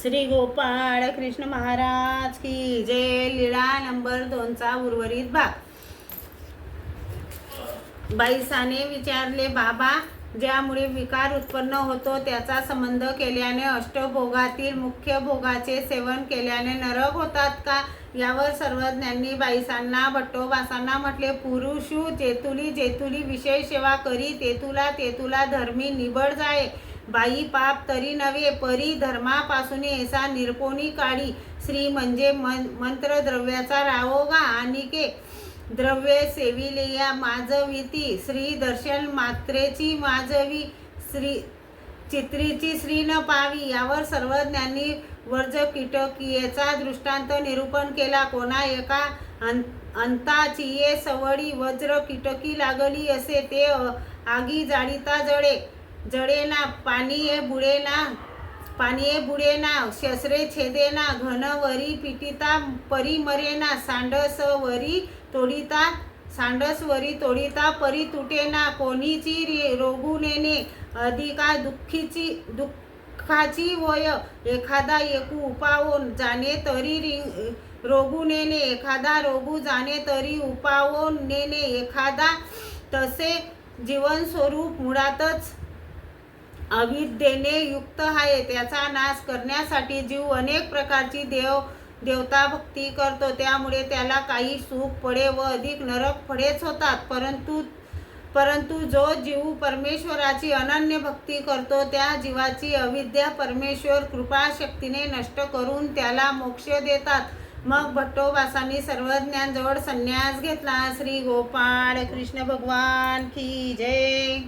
श्री गोपाळ कृष्ण महाराज की जय. लीळा नंबर 2चा उर्वरित भाग. बाईसाने विचारले, बाबा, ज्यामुळे विकार उत्पन्न होतो त्याचा संबंध केल्याने अष्टभोगातील मुख्य भोगाचे सेवन केल्याने नरक होतात का? यावर सर्वज्ञांनी बाईसांना भट्टोबासांना म्हटले, पुरुषू जेतुली जेतुली विषय सेवा करी तेतुला तेतुला धर्मी निबड जाये. बाई पाप तरी नव्हे परी धर्मापासून ऐसा निरपोनी काढी. श्री म्हणजे मंत्र द्रव्याचा रावोगा आणिके द्रव्ये सेविलेया माजविती. श्री दर्शन मात्रेची माजवी श्री चित्रीची श्री न पावी. यावर सर्वज्ञांनी वर्ज कीटकीयेचा दृष्टांत निरूपण केला. कोणा एका अंताची सवडी वज्र कीटकी लागली असे ते आगी जाळीता जळेना पाणीये बुडेना शस्त्रे छेदेना घनवरी पिटिता परी मरेना सांडसवरी तोडिता परी तुटेना. कोणीची रोगू नेणे अधिका दुःखाची वय एखादा एकू उपावो जाणे तरी रोगू नेणे एखादा रोगू जाणे तरी उपावो नेणे एखादा. तसे जीवन स्वरूप मुळातच अविद्येने युक्त आहे. त्याचा नाश करण्यासाठी जीव अनेक प्रकारची देवता भक्ती करतो. त्यामुळे त्याला काही सुख फळे व अधिक नरक फळेच होतात. परंतु जो जीव परमेश्वराची अनन्य भक्ती करतो त्या जीवाची अविद्या परमेश्वर कृपाशक्तीने नष्ट करून त्याला मोक्ष देतात. मग भट्टोबासांनी सर्वज्ञांजवळ संन्यास घेतला. श्री गोपाळ कृष्ण भगवान की जय.